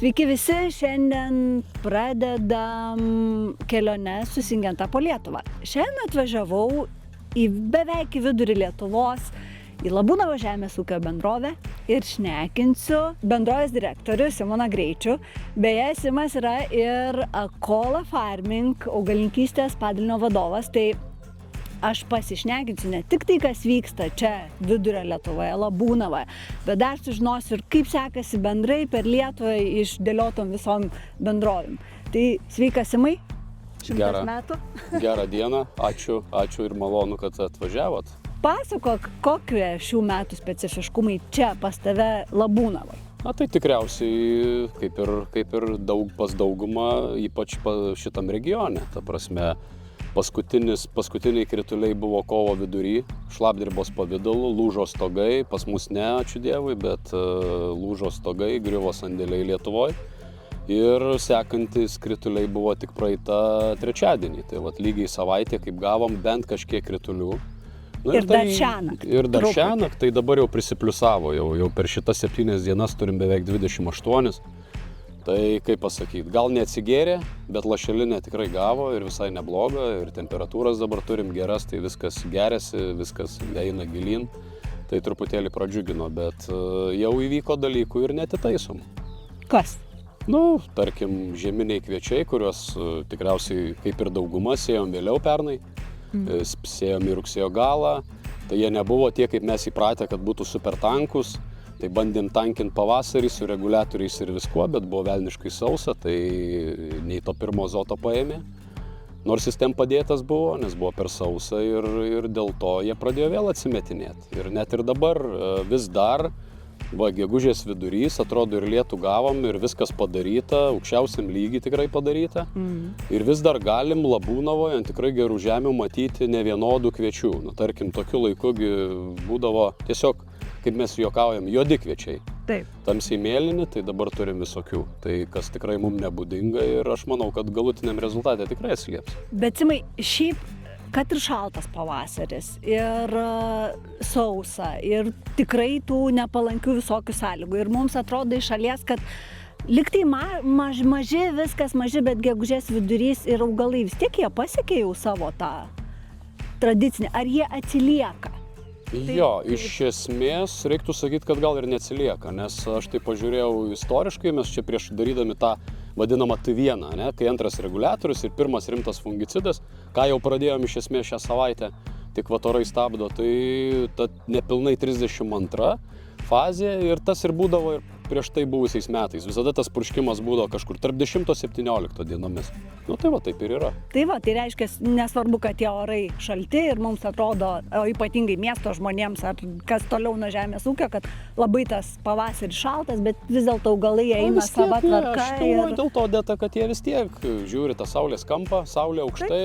Sveiki visi, šiandien pradedam keliones su Syngenta po Lietuvą. Šiandien atvažiavau į beveik į vidurį Lietuvos, į Labūnavos žemės ūkio bendrovę ir šnekinsiu bendrovės direktorių Simoną Greičių. Beje, Simas yra ir Akola Farming augalininkystės padalinio vadovas, tai aš pasišnekinsiu ne tik tai, kas vyksta čia vidurio Lietuvoje, Labūnavoje, bet dar sužinosiu ir kaip sekasi bendrai per Lietuvą išdėliotom visom bendrovėm. Tai sveikas, Simai, 100 metų. Gerą dieną, ačiū ir malonu, kad atvažiavot. Pasakok, kokie šių metų specifiškumai čia pas tave Labūnavoje? Na tai tikriausiai kaip ir pas daugumą, ypač šitam regione, ta prasme. Paskutiniai krituliai buvo kovo vidury, šlapdribos pavidalu, lūžo stogai, pas mus ne, ačiū Dievui, bet lūžo stogai, griuvo sandėliai Lietuvoje. Ir sekantis krituliai buvo tik praeitą trečiadienį, tai vat lygiai savaitė, kaip gavom bent kažkiek kritulių. Na, ir dar šiąnakt. Ir dar šiąnakt, tai dabar jau prisipliusavo, jau per šitas 7 dienas turim beveik 28. Tai kaip pasakyti, gal neatsigėrė, bet lašelinę tikrai gavo ir visai neblogą, ir temperatūras dabar turim geras, tai viskas geriasi, viskas eina gilyn, tai truputėlį pradžiugino, bet jau įvyko dalykų ir netitaisom. Kas? Tarkim, žieminiai kviečiai, kuriuos tikriausiai kaip ir dauguma sėjom vėliau pernai, sėjom į rugsėjo galą, tai jie nebuvo tie, kaip mes įpratę, kad būtų super tankus. Tai bandėm tankinti pavasarį su reguliatoriais ir viskuo, bet buvo velniškai sausa, tai nei to pirmo azoto paėmė. Nors jis ten padėtas buvo, nes buvo per sausa ir dėl to jie pradėjo vėl atsimetinėti. Ir net ir dabar vis dar, gegužės vidurys, atrodo ir lietų gavom ir viskas padaryta, aukščiausiam lygiai tikrai padaryta. Ir vis dar galim Labūnavoje ant tikrai gerų žemių matyti nevienodų kviečių. Tarkim, tokiu laiku būdavo tiesiog, kaip mes juokaujam, juodi kviečiai. Taip. Tamsiai mėlyni, tai dabar turim visokių. Tai kas tikrai mums nebūdinga ir aš manau, kad galutiniam rezultate tikrai atsilieps. Bet Simai, šiaip, kad ir šaltas pavasaris, ir sausa, ir tikrai tų nepalankių visokių sąlygų. Ir mums atrodo iš šalies, kad liktai maži, viskas maži, bet gegužės vidurys ir augalai vis tiek jie pasiekė jau savo tą tradicinį. Ar jie atsilieka? Jo, iš esmės reiktų sakyti, kad gal ir neatsilieka, nes aš tai pažiūrėjau istoriškai, mes čia prieš darydami tą vadinamą T1, kai antras reguliatorius ir pirmas rimtas fungicidas, ką jau pradėjom iš esmės šią savaitę, tik orai stabdo, tai ta nepilnai 32 fazė ir tas ir būdavo ir prieš tai buvusiais metais. Visada tas purškimas būdavo kažkur tarp 10-17 dienomis. Tai va, taip ir yra. Tai va, tai reiškia, nesvarbu, kad tie orai šalti ir mums atrodo, o ypatingai miesto žmonėms, ar kas toliau nuo žemės ūkio, kad labai tas pavasaris šaltas, bet vis dėlto augalai eina sava tvarka. Dėl to dėta, kad jie vis tiek žiūri tą saulės kampą, saulė aukštai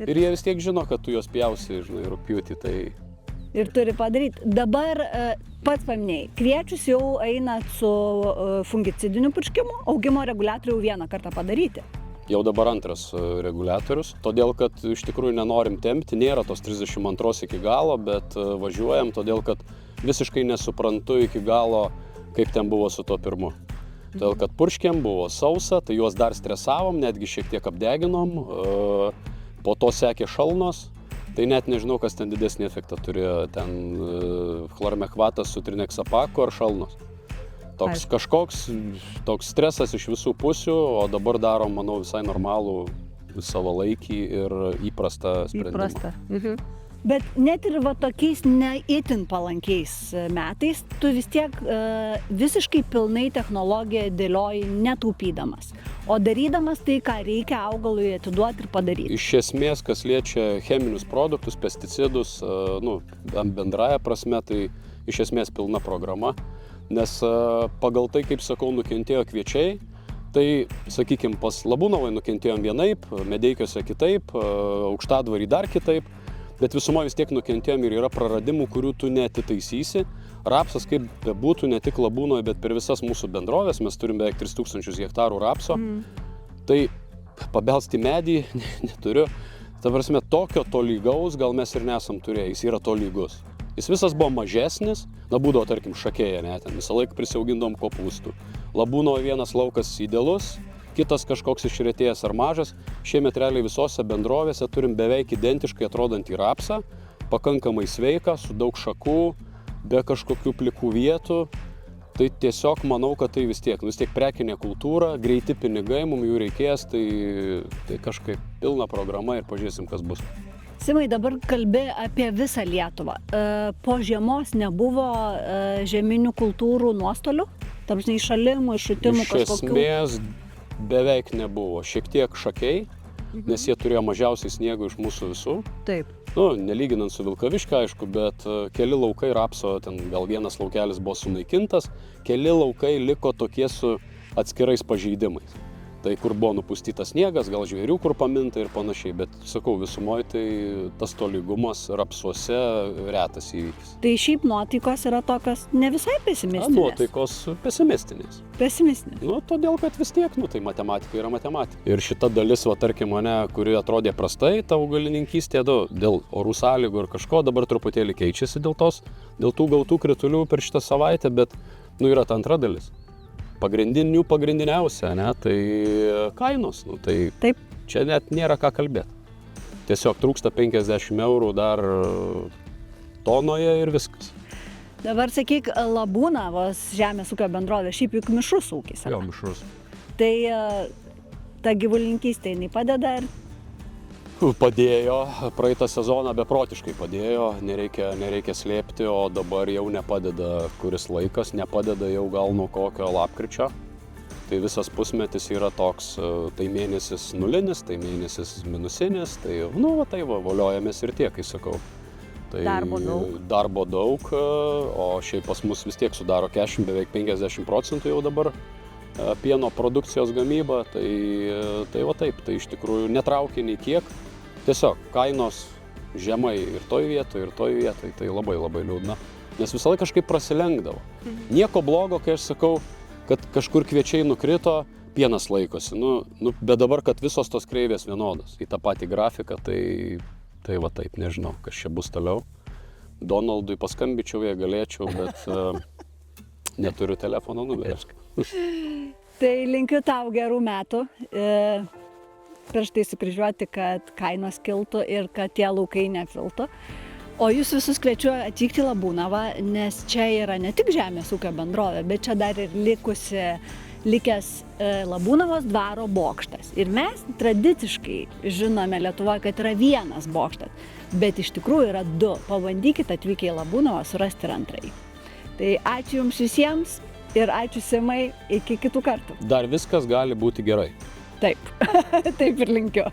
ir jie vis tiek žino, kad tu juos pjausi, rugpjūtį. Tai... Ir turi padaryti. Dabar pats paminėjai, kviečius jau eina su fungicidiniu purškimu, augimo reguliatorių vieną kartą padaryti. Jau dabar antras reguliatorius, todėl kad iš tikrųjų nenorim tempti, nėra tos 32 iki galo, bet važiuojam, todėl kad visiškai nesuprantu iki galo, kaip ten buvo su tuo pirmu. Todėl kad purškėm, buvo sausa, tai juos dar stresavom, netgi šiek tiek apdeginom, po to sekė šalnos. Tai net nežinau, kas ten didesnį efektą turėjo, ten chlormekvatas su trineksapaku ar šalnos. Kažkoks toks stresas iš visų pusių, o dabar darom, manau, visai normalų, savalaikį ir įprastą sprendimą. Įprastą. Bet net ir va tokiais ne itin palankiais metais, tu vis tiek visiškai pilnai technologiją dėlioji netaupydamas, o darydamas tai, ką reikia augalui atiduoti ir padaryti. Iš esmės, kas liečia cheminius produktus, pesticidus, bendraja prasme, tai iš esmės pilna programa, nes pagal tai, kaip sakau, nukentėjo kviečiai, tai, sakykime, pas Labūnavoje nukentėjom vienaip, Medeikiuose kitaip, Aukštadvarį dar kitaip, bet visumoje vis tiek nukentėjom ir yra praradimų, kurių tu neatitaisysi. Rapsas, kaip bebūtų, ne tik Labūnoje, bet per visas mūsų bendrovės, mes turim beveik 3000 hektarų rapso, tai pabelsti medį neturiu. Ta prasme, tokio tolygaus gal mes ir nesam turėję, jis yra tolygus. Jis visas buvo mažesnis, būdavo, tarkim, šakėje, ten visą laiką prisiaugindom kopūstų. Labūno vienas laukas idealus, kitas kažkoks išretėjęs ar mažas. Šiemet realiai visose bendrovėse turim beveik identiškai atrodantį rapsą, pakankamai sveiką, su daug šakų, be kažkokių plikų vietų. Tai tiesiog manau, kad tai vis tiek prekinė kultūra, greiti pinigai, mums jų reikės, tai kažkaip pilna programa ir pažiūrėsim, kas bus. Simai, dabar kalbi apie visą Lietuvą. Po žiemos nebuvo žieminių kultūrų nuostolių? Tarpsniai šalimų, iššutimų kažkokių? Iš esmės beveik nebuvo. Šiek tiek šakiai, nes jie turėjo mažiausiai sniego iš mūsų visų. Taip. Nelyginant su Vilkaviškiu, aišku, bet keli laukai rapso, ten gal vienas laukelis buvo sunaikintas, keli laukai liko tokie su atskirais pažeidimais. Tai kur buvo nupustytas sniegas, gal žvėrių kur paminta ir panašiai, bet sakau, visumoje tai tas tolygumas rapsuose retas įvykis. Tai šiaip nuotaikos yra tokios ne visai pesimistinės. Nuotaikos pesimistinės. Pesimistinės. Todėl, kad vis tiek, tai matematika yra matematika. Ir šita dalis, tarkim, mane, kuri atrodė prastai, ta augalininkystė, dėl orų sąlygų ir kažko, dabar truputėlį keičiasi dėl tų gautų kritulių per šitą savaitę, bet, yra ta antra dalis. Pagrindiniausia, tai kainos, tai Taip. Čia net nėra ką kalbėti. Tiesiog trūksta 50 eurų dar tonoje ir viskas. Dabar sakyk, Labūnavos žemės ūkio bendrovė, šiaip juk mišrus ūkis. Jo, mišrus. Tai ta gyvulininkystė, jinai padeda ir... Padėjo, praeitą sezoną beprotiškai padėjo, nereikia slėpti, o dabar jau nepadeda kuris laikas, nepadeda jau gal nuo kokio lapkričio. Tai visas pusmetis yra toks, tai mėnesis nulinis, tai mėnesis minusinis, tai voliojamės ir tiek, kai sakau. Tai darbo daug, o šiaip pas mus vis tiek sudaro beveik 50% jau dabar pieno produkcijos gamyba, tai iš tikrųjų netraukia nei kiek. Tiesiog kainos žemai ir toj vietoj, tai labai labai liūdna, nes visą laiką kažkaip prasilenkdavo. Nieko blogo, kai aš sakau, kad kažkur kviečiai nukrito, pienas laikosi, bet dabar, kad visos tos kreivės vienodos į tą patį grafiką, tai taip, nežinau, kas čia bus toliau. Donaldui paskambinčiau, jei galėčiau, bet neturiu telefono numerio. Tai linkiu tau gerų metų, prieš tai sukryžiuoti, kad kainos kiltų ir kad tie laukai nefiltų. O jūs visus kviečiu atvykti į Labūnavą, nes čia yra ne tik žemės ūkio bendrovė, bet čia dar ir likęs Labūnavos dvaro bokštas. Ir mes tradiciškai žinome Lietuvoje, kad yra vienas bokštas, bet iš tikrųjų yra du. Pabandykite atvykę į Labūnavą surasti ir antrąjį. Tai ačiū Jums visiems. Ir ačiū Simai, iki kitų kartų. Dar viskas gali būti gerai. Taip, taip ir linkiu.